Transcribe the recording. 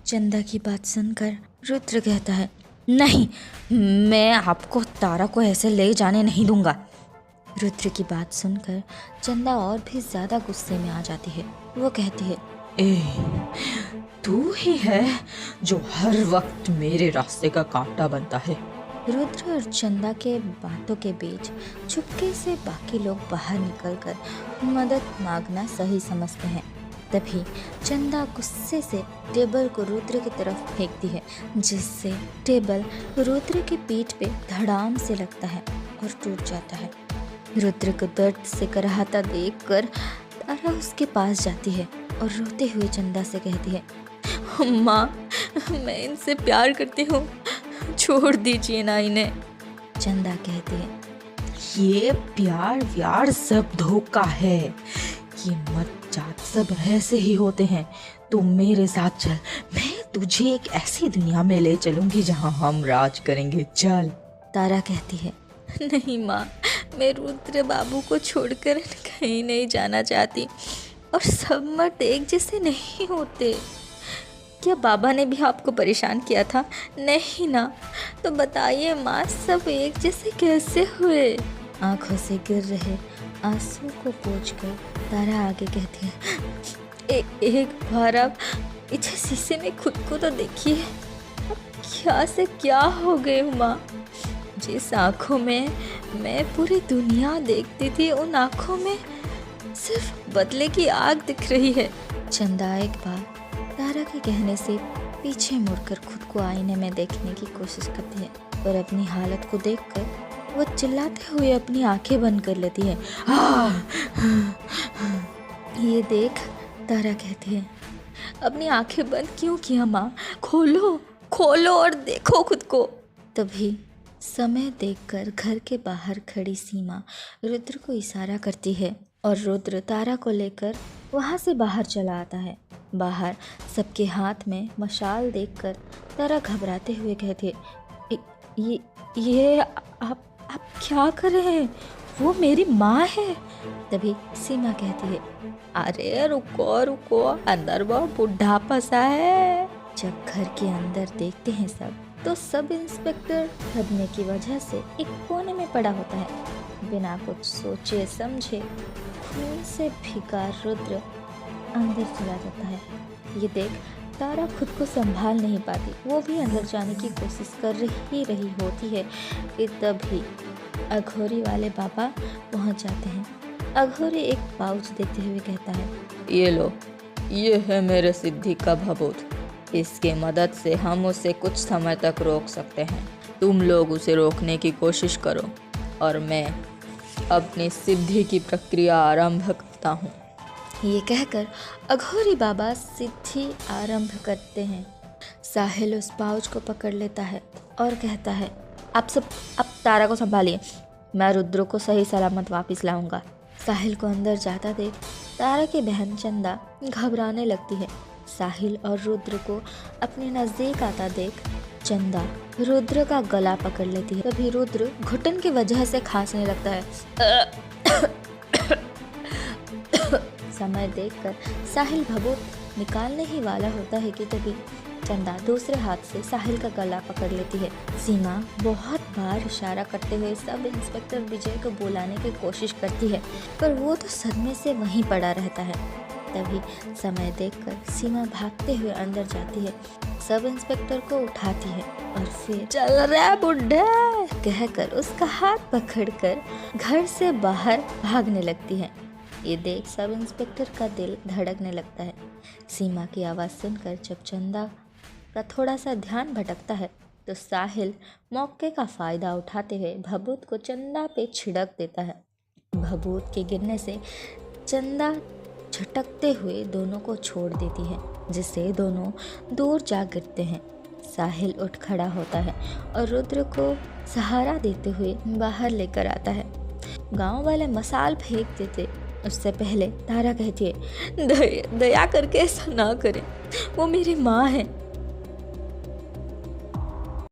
चंदा की बात सुनकर रुद्र कहता है, नहीं, मैं आपको तारा को ऐसे ले जाने नहीं दूंगा। रुद्र की बात सुनकर चंदा और भी ज्यादा गुस्से में आ जाती है। वो कहती है, ए, तू ही है जो हर वक्त मेरे रास्ते का कांटा बनता है। रुद्र और चंदा के बातों के बीच चुपके से बाकी लोग बाहर निकलकर मदद मांगना सही समझते हैं। तभी चंदा गुस्से से टेबल को रुद्र की तरफ फेंकती है, जिससे टेबल रुद्र की पीठ पे धड़ाम से लगता है और टूट जाता है। रुद्र को दर्द से कराहता देखकर तारा उसके पास जाती है और रोते हुए चंदा से कहती है, माँ, मैं इनसे प्यार करती हूँ, छोड़ दीजिए ना इन्हें। चंदा कहती है, ये प्यार व्यार सब धोखा है। ये मत जात सब ऐसे ही होते हैं। तू मेरे साथ चल, मैं तुझे एक ऐसी दुनिया में ले चलूंगी जहाँ हम राज करेंगे। चल। तारा कहती है, नहीं माँ, मैं रुद्र बाबू को छोड़कर कहीं नहीं जाना चाहती, और सब मर्द एक जैसे नहीं होते। क्या बाबा ने भी आपको परेशान किया था? नहीं ना? तो बताइए माँ, सब एक जैसे कैसे हुए? आंखों से गिर रहे आंसू को पोंछकर तारा आगे कहती है, एक बार आप पीछे शीशे में खुद को तो देखिए। क्या से क्या हो गई हूँ माँ? जिस आँखों में मैं पूरी दुनिया देखती थी, उन आँखों में सिर्फ बदले की आग दिख रही है। चंदा एक बार तारा के कहने से पीछे मुड़कर खुद को आईने में देखने की कोशिश करती है, पर अपनी हालत को देखकर वो चिल्लाते हुए अपनी आंखें बंद कर लेती है। ये देख, तारा कहती है, अपनी आंखें बंद क्यों किया माँ? खोलो खोलो और देखो खुद को। तभी समय देखकर घर के बाहर खड़ी सीमा रुद्र को इशारा करती है और रुद्र तारा को लेकर वहाँ से बाहर चला आता है। बाहर सबके हाथ में मशाल देखकर तारा घबराते हुए कहती है, ये आप क्या कर रहे हैं? वो मेरी माँ है। तभी सीमा कहती है, अरे रुको रुको, अंदर वो बुढ़ा फंसा है। जब घर के अंदर देखते हैं तो सब इंस्पेक्टर थकने की वजह से एक कोने में पड़ा होता है। बिना कुछ सोचे समझे खून से भीगा रुद्र अंदर चला जाता है। ये देख तारा खुद को संभाल नहीं पाती, वो भी अंदर जाने की कोशिश कर रही होती है कि तभी अघोरी वाले बाबा पहुंच जाते हैं। अघोरी एक पाउच देते हुए कहता है, ये लो, ये है मेरे सिद्धि का भभूत। इसके मदद से हम उसे कुछ समय तक रोक सकते हैं। तुम लोग उसे रोकने की कोशिश करो और मैं अपनी सिद्धि की प्रक्रिया आरंभ करता हूँ। ये कहकर अघोरी बाबा सिद्धि आरंभ करते हैं। साहिल उस पाउच को पकड़ लेता है और कहता है, आप सब अब तारा को संभालिए, मैं रुद्र को सही सलामत वापस लाऊंगा। साहिल को अंदर जाता देख तारा की बहन चंदा घबराने लगती है। साहिल और रुद्र को अपने नज़दीक आता देख चंदा रुद्र का गला पकड़ लेती है। तभी रुद्र घुटन की वजह से खांसने लगता है। समय देखकर साहिल भभूत निकालने ही वाला होता है कि तभी चंदा दूसरे हाथ से साहिल का गला पकड़ लेती है। सीमा बहुत बार इशारा करते हुए सब इंस्पेक्टर विजय को बुलाने की कोशिश करती है, पर वो तो सदमे से वहीं पड़ा रहता है। तभी समय देखकर सीमा भागते हुए अंदर जाती है, सब इंस्पेक्टर को उठाती है और फिर चल रहा बुढ़ा कहकर उसका हाथ पकड़कर घर से बाहर भागने लगती है। ये देख सब इंस्पेक्टर का दिल धड़कने लगता है। सीमा की आवाज़ सुनकर जब चंदा का थोड़ा सा ध्यान भटकता है तो साहिल मौके का फ़ायदा उठाते हुए भभूत को चंदा पे छिड़क देता है। भभूत के गिरने से चंदा झटकते हुए दोनों को छोड़ देती है, जिससे दोनों दूर जा गिरते हैं। साहिल उठ खड़ा होता है और रुद्र को सहारा देते हुए बाहर लेकर आता है। गांव वाले मसाल फेंक देते उससे पहले तारा कहती है, दया करके ऐसा ना करें, वो मेरी माँ है,